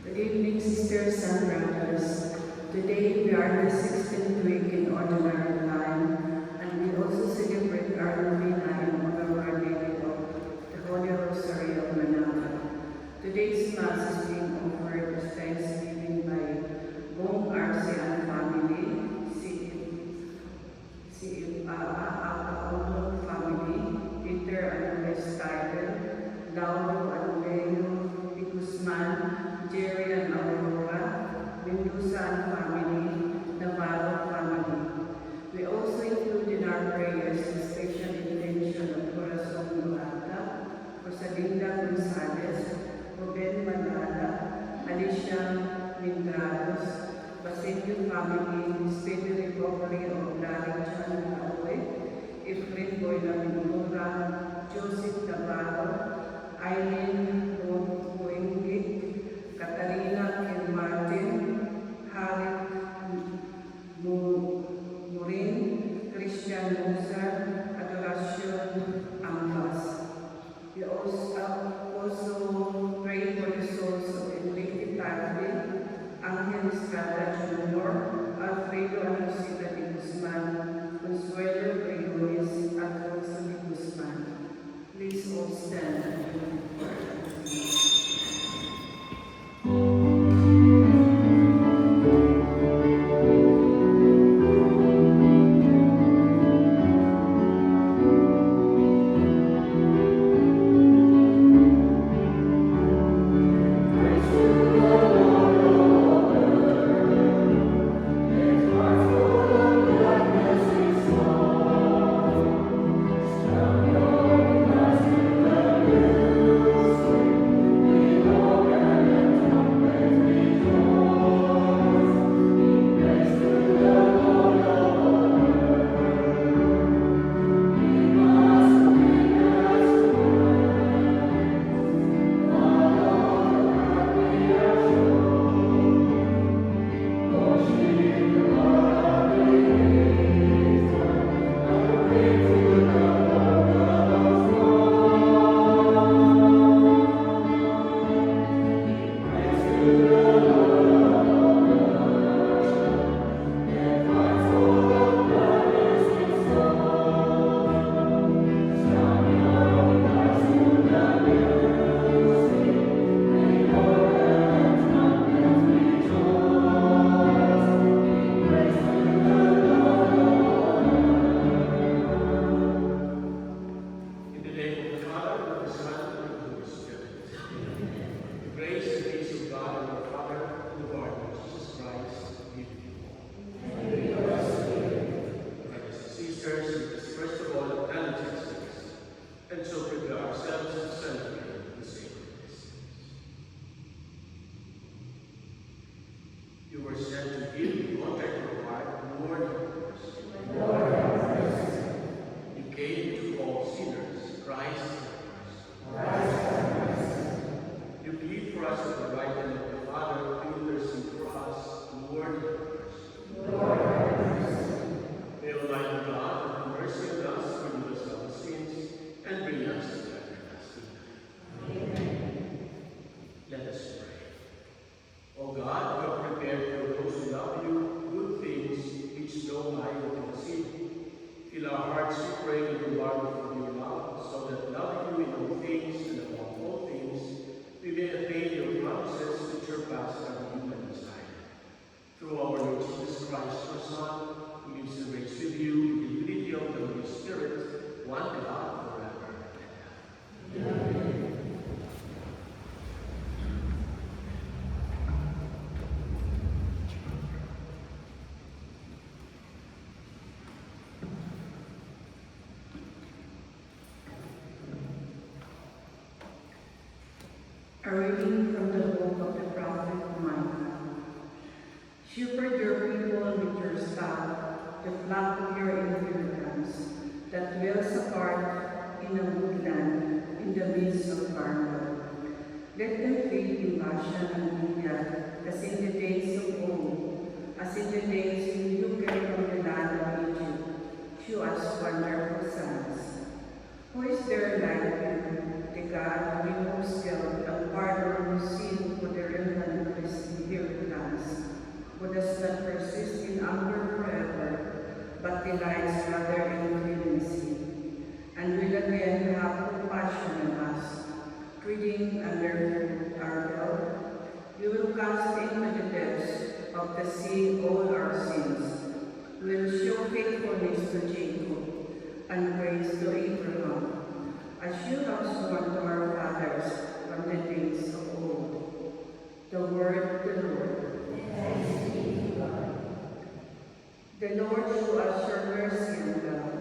Good evening, sisters and brothers. Today we are in the 16th week in Ordinary Time, and we also celebrate our novena in honor of Our Lady of the Holy Rosary of Manila. Today's Mass is being offered as thanksgiving by Bong Arce and family, Aulong family, Peter and Luis Tiger, Lauro and Leo P. Guzman, Jerry and Aurora, Mendoza and family, Navarro family. We also include in our prayers the special intention of Corazon Duata, Rosalinda Gonzalez, Ruben Mandala, Alicia Mindrados, Basilio family, speedy recovery of Larry Chan Laoe, Efrain Boyla Mindora, Joseph Navarro, Eileen Boingit, Katarina Kim Martin, Harit Murin, Christian Musa, Adoracion Ambas. We also pray for the souls of Enrique Tarde, Angel Estrada Jr., Alfredo Alcida de Guzman, Consuelo Reyes, Alfonso de Guzman. Please all stand and be prayer. A reading from the book of the prophet Micah. Shepherd your people with your staff, the flock of your inheritance, that dwells apart in a woodland in the midst of Carmel. Let them feed in Bashan and Gilead, as in the days of old, as in the days when you came from the land of Egypt. Show us wonderful signs. Who is there like you, the God who removes guilt and pardons sin for their infant does not persist in anger forever, but delights rather in clemency, and will again have compassion on us, treating under our guilt. You will cast into the depths of the sea all our sins. You will show faithfulness to Jacob and grace to Abraham, as you have sworn to our fathers from the days of old. The word of the Lord. Thanks be to God. The Lord show us your mercy and love.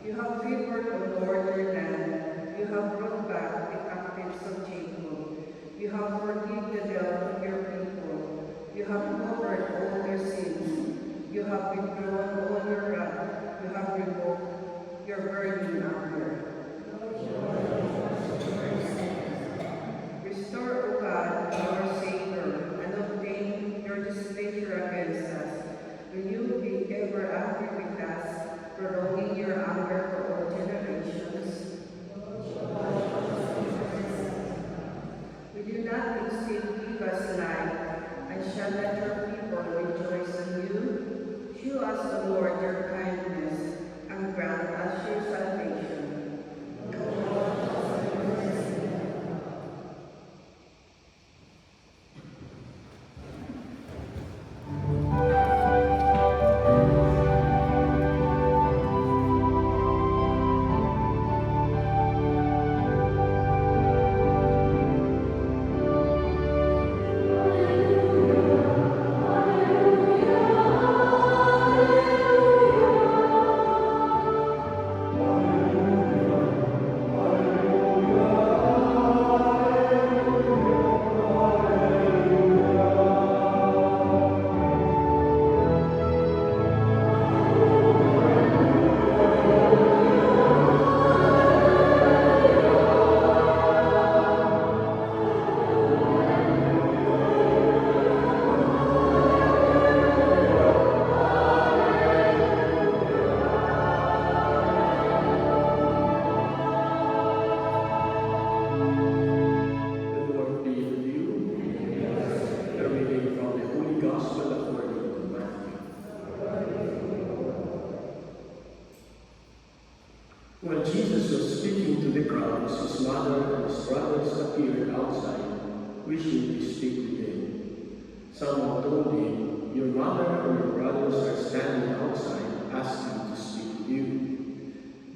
You have favored the Lord your land. You have brought back the captives of Jacob. You have forgiven the debt of your people. You have covered all their sins. You have withdrawn all your wrath. You have revoked your burning anger. Restore, O God, our Savior, and obtain your displeasure against us. Will you be ever angry with us, prolonging your anger for all generations? Will you not instead give us life, and shall not your people rejoice in you? Show us, O Lord, your kindness, and grant us your salvation. When Jesus was speaking to the crowds, his mother and his brothers appeared outside, wishing to speak with him. Someone told him, "Your mother and your brothers are standing outside, asking to speak with you."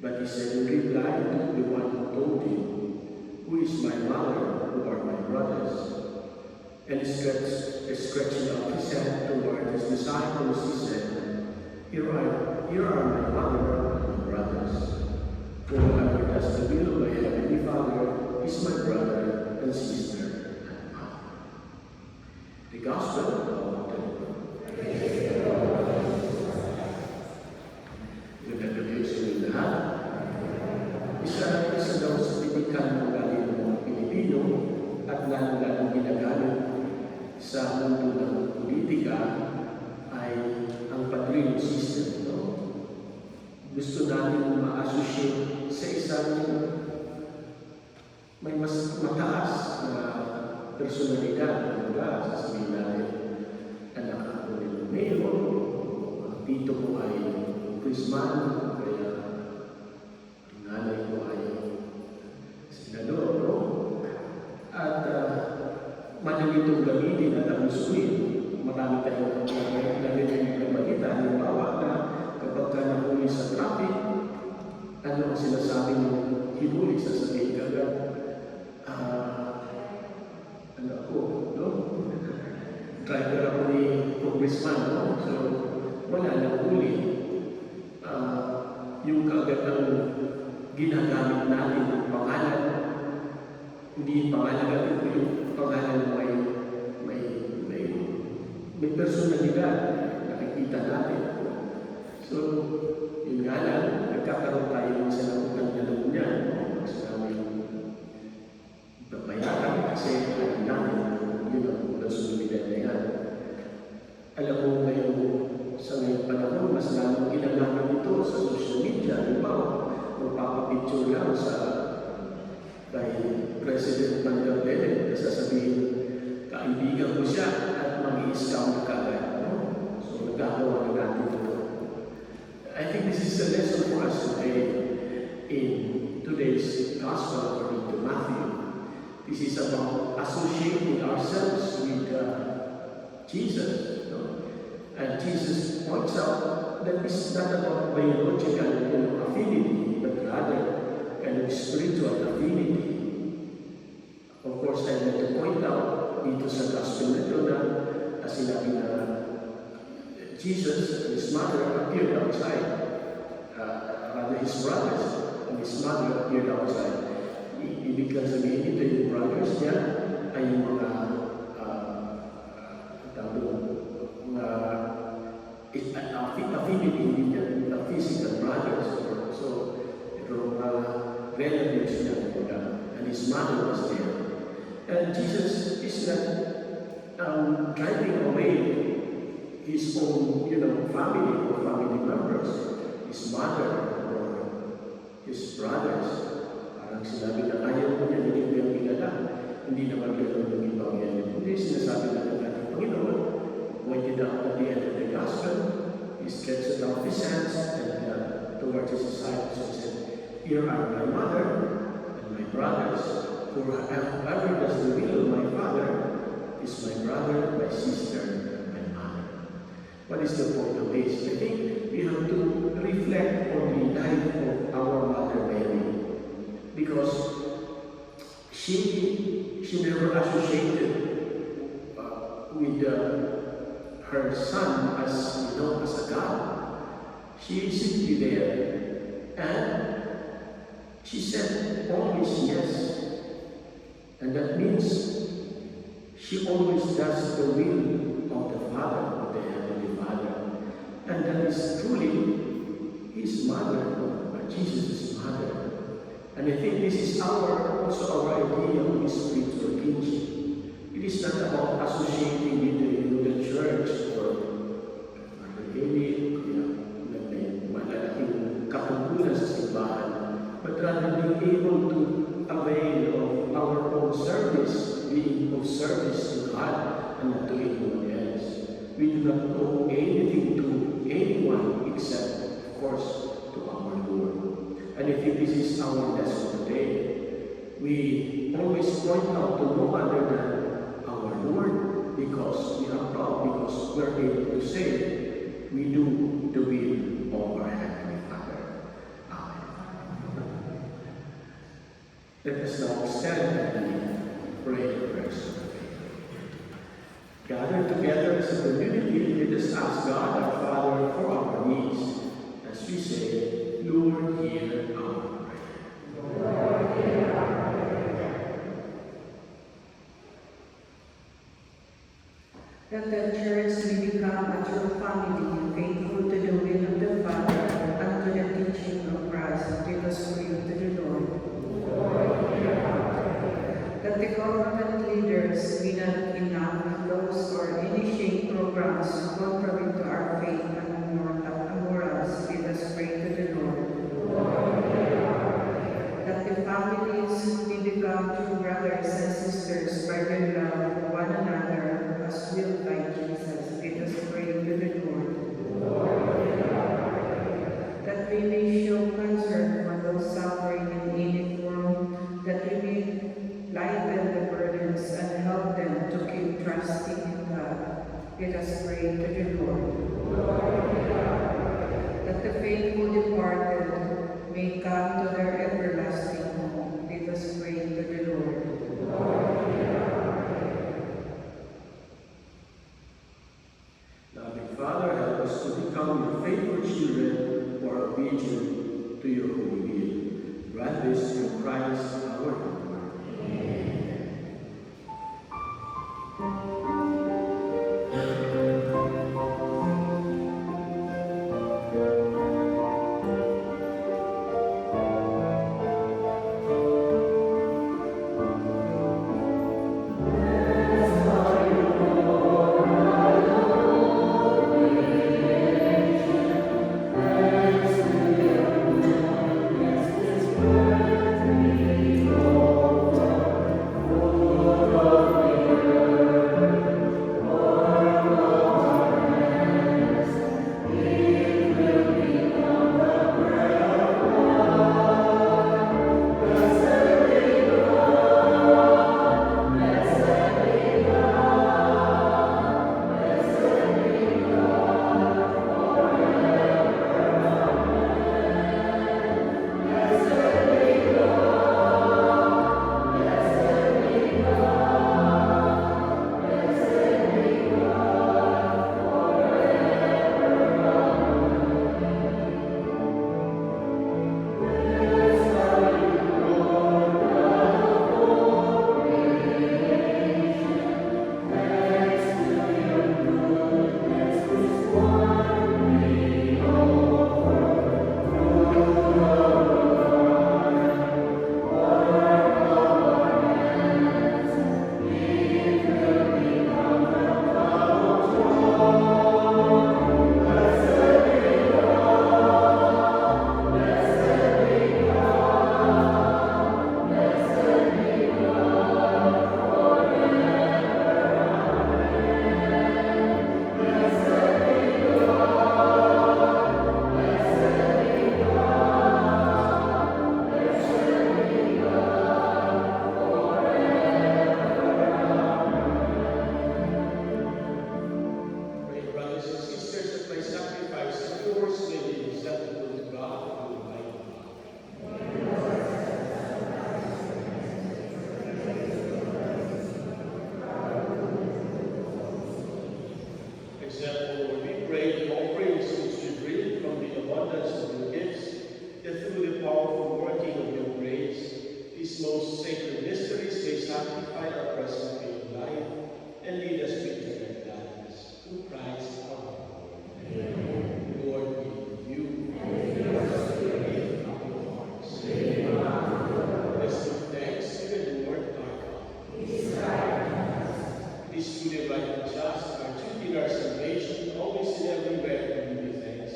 But he said in reply to the one who told him, "Who is my mother? Who are my brothers?" And stretching out his hand toward his disciples, he said, Here are my mother and my brothers. For whoever does the will of my heavenly Father is my brother and sister and mother. The Gospel of the Lord. Magandang gabi sa inyo lahat. Isa daw sa tipikal ng ugali ng mga Pilipino at lalong ginagamit sa mundo ng politika ay ang padrino system. No? Gusto natin ma-associate sa isang may mas mataas na personalidad. Diba? Sasabihin natin, anak ako ng mayor, tito ko ay Chrisman, kaya ang nanay ko ay senador. No? At madali itong gamitin at abusuin. Marami tayong narinig na balita. Halimbawa na kapag ka nahuli sa traffic, ano ang sinasabi ng hinuli? Sasabihin ka agad, ano ako, no? Driver ako ni congressman, no? So, wala nang huli. Yung kaagad ang ginagamit natin ng pangalan, hindi pangalan natin po yung pangalan na may personalidad na nakikita natin. So, yun nga lang, nagkakaroon tayo ng sinautang na loob niya. Sa namin babayaran kasi alam namin yun ang personalidad na yan. Alam mo ngayon, sa ngayong panahon, mas lalong ginagamit ito sa social media. Halimbawa, magpapapicture lang sa kay President Mandela, sasabihin, kaibigan ko siya at mag-i-scout na kagad. No? So, nagagawa na natin ito. I think this is a lesson for us today in today's Gospel according to Matthew. This is about associating ourselves with Jesus. No? And Jesus points out that it's not about biological affinity, but rather kind of spiritual affinity. Of course, I'd like to point out dito sa gospel na ito na sinabi na Jesus and his mother appeared outside. Rather, his brothers and his mother appeared outside. Ibig kang sabihin ito yung brothers niya ay yung mga affinity, hindi niya physical brothers. So, itong relatives niya, and his mother was there. And Jesus is not driving away his own, family or family members, his mother or his brothers. Parang sinabi na ayaw mo niya naging yung pinala, hindi naman gano'n yung ibang yan. Hindi sinasabi na ng ating Panginoon, pointed out at the end of the gospel, he stretched out his hands and towards his disciples and said, "Here are my mother and my brothers. For whoever does the will of my Father is my brother, my sister, and my mother." What is the point of this? I think we have to reflect on the life of our Mother Mary, because she never associated with her son as a God. She is simply there, and she said always yes. And that means she always does the will of the Father, of the Heavenly Father. And that is truly his mother, or Jesus' mother. And I think this is also our idea of his spiritual kinship. It is not about associating with the church or malaking katungkulan sa simbahan, but rather being able to avail of our own service, being of service to God and not to anyone else. We do not owe anything to anyone except, of course, to our Lord. And I think this is our lesson today. We always point out to no other than our Lord because we are proud, because we're able to say we do the will of our Heavenly Father. Amen. Let us now stand and pray the prayers of faith. Gathered together as a community, let us ask God our Father for our needs as we say, "Lord, hear our prayer." Lord, hear our prayer. That the church may become a true family, faithful to the will of the Father and to the teaching of Christ. Let us pray to the Lord. That the government leaders will not enact laws or initiate programs contrary to our faith and morals. Let us pray to the Lord. That the families may become true brothers and sisters by their love for one another as willed by Jesus. Let us pray to the Lord. That we may show concern for those suffering in any form, that we may lighten the burdens and help them to keep trusting in God. Let us pray to the Lord. That the faithful departed may come to their everlasting home. Let us pray to the Lord. Loving Father, help us to become your faithful children who are obedient to your holy will. Grant this through Christ our Lord. Amen. these most sacred mysteries may sanctify our present way of life and lead us to eternal gladness. Through Christ our Lord. Amen. The Lord be with you. And with your spirit. Lift up your hearts. Let's give thanks to the Lord our God. It is right and just. It is truly right and just, our duty and our salvation, always and everywhere to give you thanks.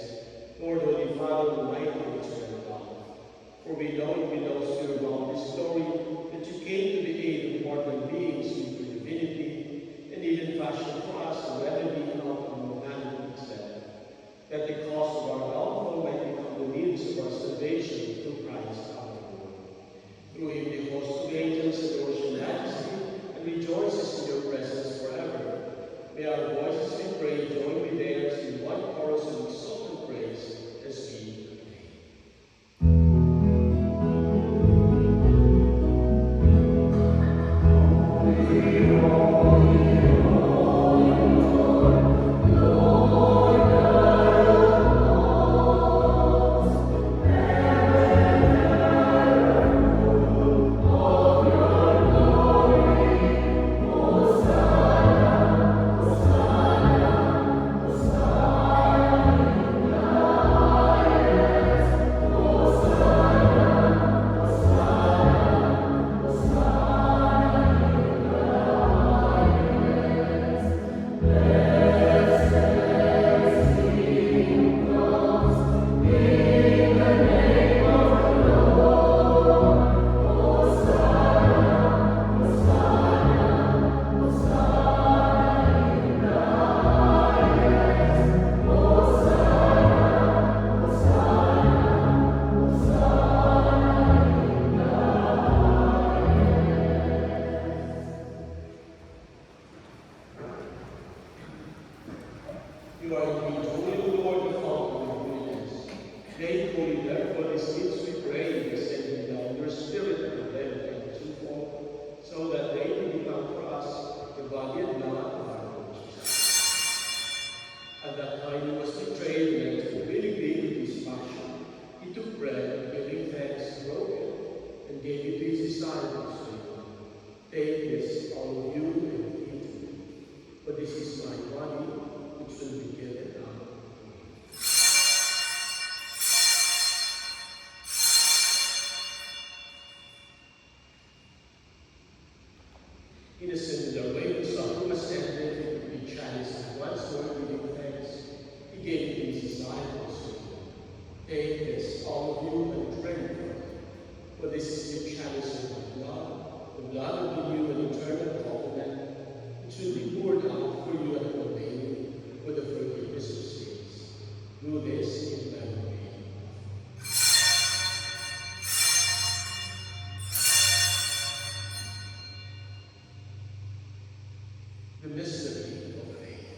Lord, Holy Father, Almighty and eternal God. For we know and we know through your boundless glory that you came to the aid of mortal beings with your divinity, and even fashioned for us a remedy out of humanity itself, that the cause of our downfall might become the means of our salvation through Christ our Lord. Through him the host of angels adores your majesty and rejoices in your presence forever. May our voices, we pray, join with theirs in one chorus of exalted praise as we You are indeed holy, O Lord, the fountain of holiness. Make holy, therefore, these gifts, we pray, sending down your Spirit to them and twofold, so that they may become for us the body and blood of our Lord Jesus. At that time he was betrayed, and to willingly with his passion, he took bread, and giving thanks, broke it, and gave it to his disciples, saying, "Take this, all of you, and eat it, for this is my body, which will be given up." In a similar way, the supper was ended into the chalice, and once more giving thanks, he gave it to his disciples, saying, "Take this, all of you, and drink from it, for this is the chalice of my blood, the blood of the new and eternal covenant, which will be poured out for you and for many, for the forgiveness of sins. Do this in memory of me." The mystery of faith.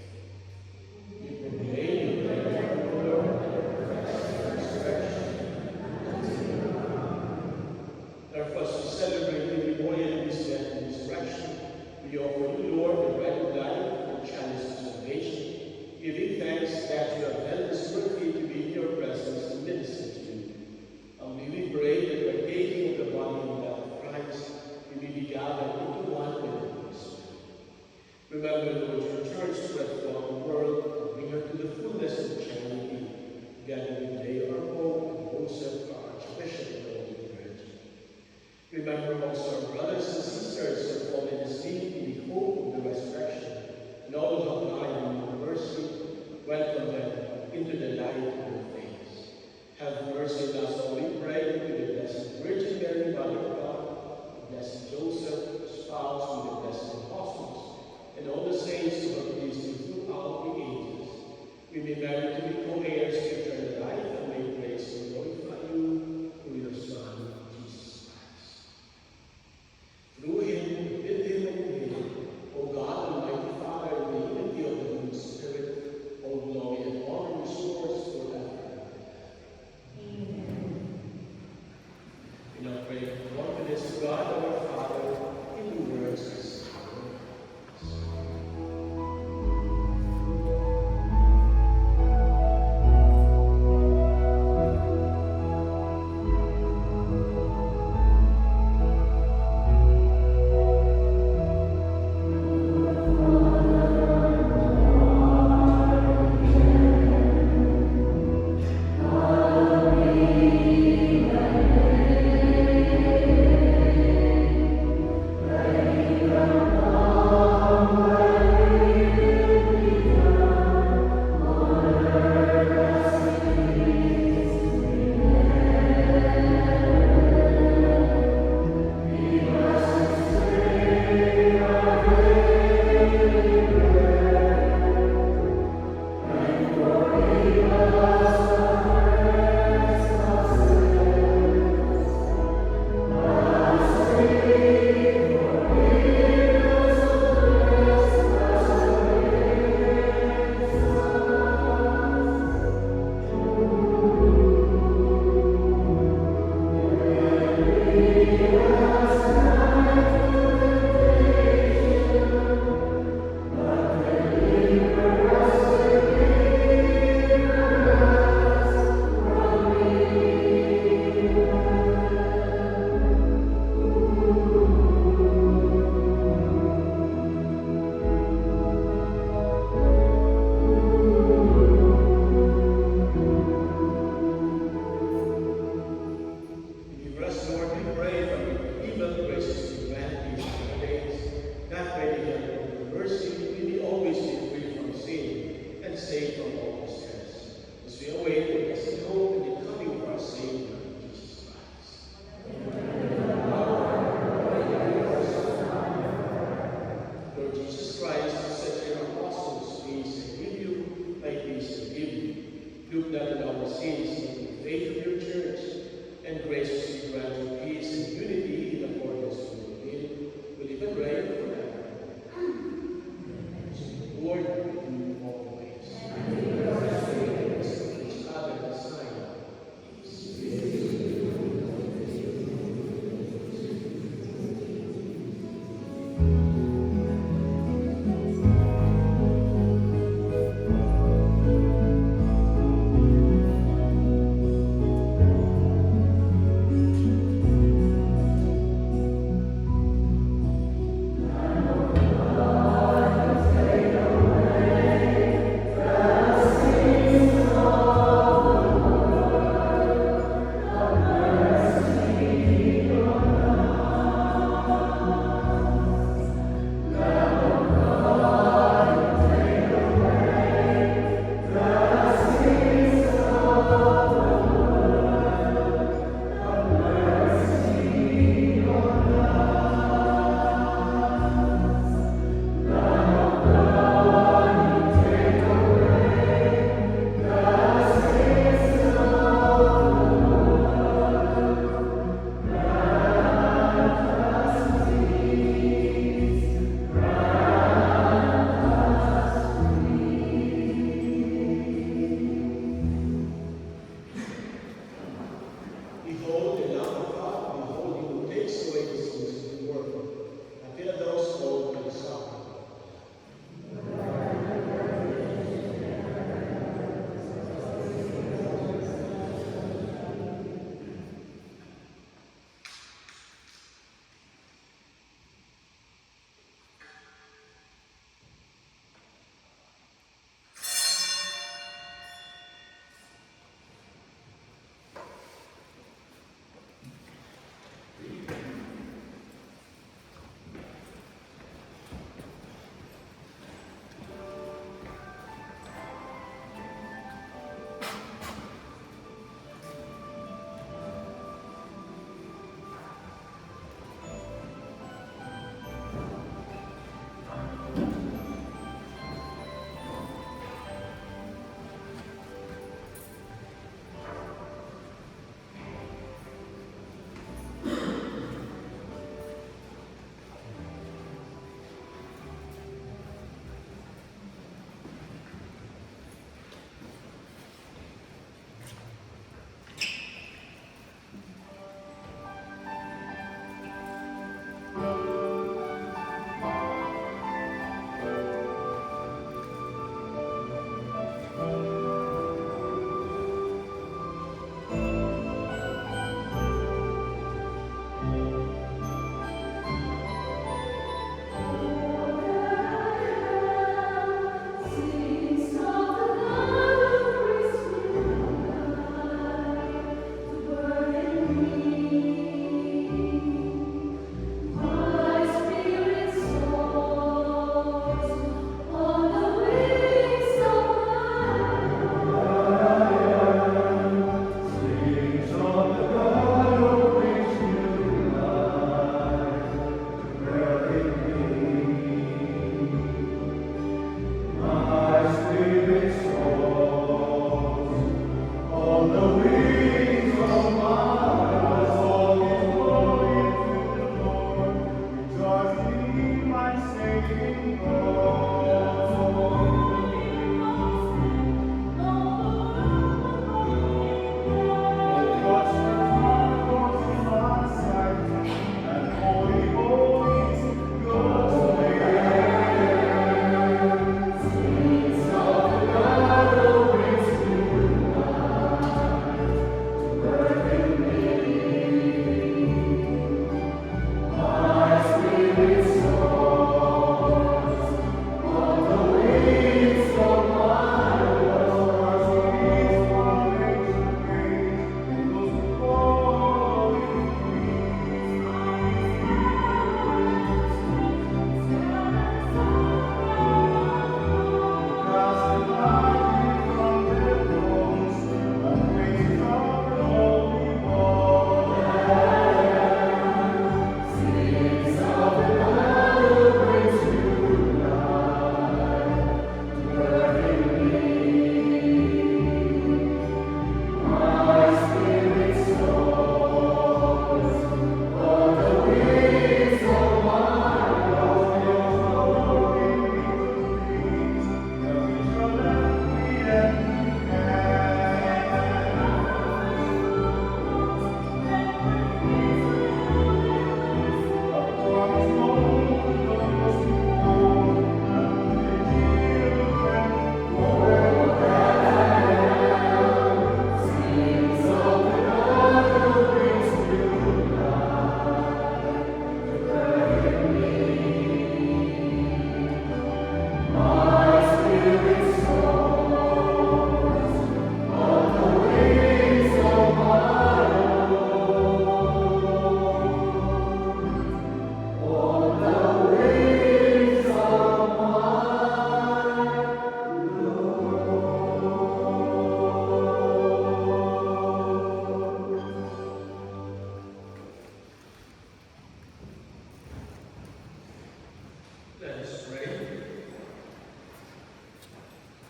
We proclaim your death, O Lord, and profess your resurrection until you come. Therefore, as we celebrate the memorial of his death and resurrection, we offer you, Lord, the bread of life and chalice of salvation, giving thanks that you have held us worthy to be in your presence and minister to you. Humbly we pray that partaking of the body and blood of Christ, we may be gathered into one with the Holy Spirit. Remember, Lord, your church spread throughout the world, and bring her to the fullness of charity, together with Leo, our Pope, and Joseph, our Archbishop of the Holy Virgin. Remember also our brothers and sisters who have fallen asleep in the hope of the resurrection, and all who have died in your mercy. Welcome them into the light of your face. Have mercy on us all, we pray, with the Blessed Virgin Mary, Mother of God, the Blessed Joseph, spouse with the blessed apostles, and all the saints who have pleased you throughout the ages. We may merit to be co-heirs to eternal life, and may praise and glorify you through your Son, Jesus Christ. Through him, with him, and in him, O God, Almighty Father, in the unity of the Holy Spirit, all glory and honor is yours forever. Amen. We now pray with confidence to God, our Father, in the words as follows.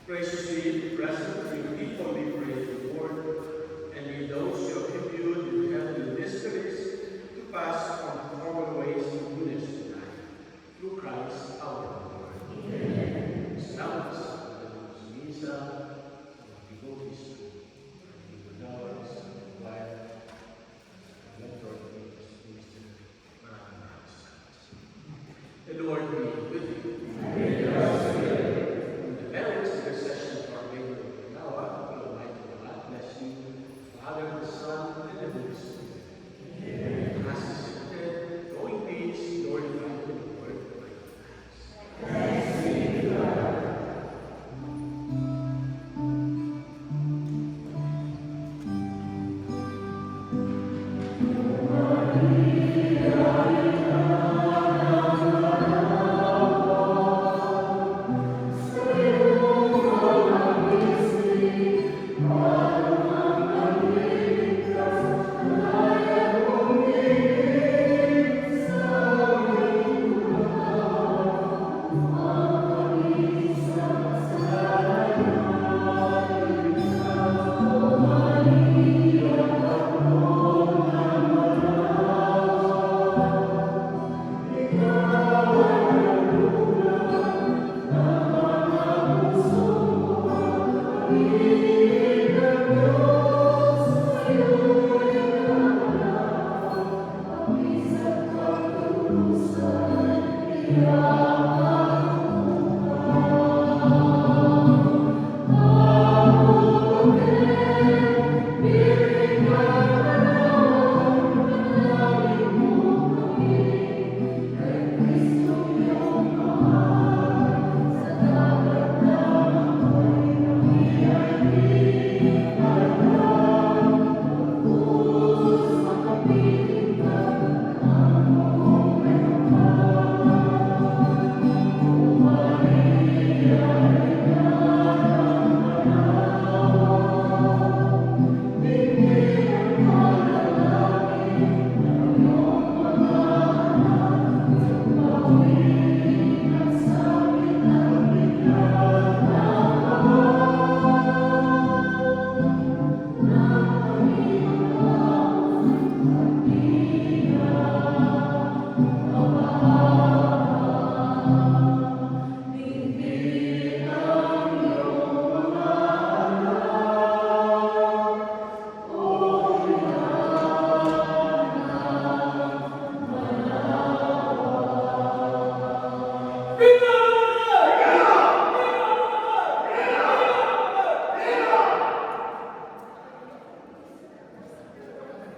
Graciously present with people we praise the Lord, and with those you have imbued with heavenly mysteries to pass on former ways to goodness tonight. Through Christ our Lord. Amen. Salamat sa misa, sa devotees, sa devotees, sa wife, mentor, minister, maraming salamat. The Lord be with you. Merits the intercession of our Lady of Noah, will Almighty God bless you, Father, the Son, and the Holy Spirit. Amen. As is written, go in peace, glorify the Lord. Thanks be to God. Maria, Viva!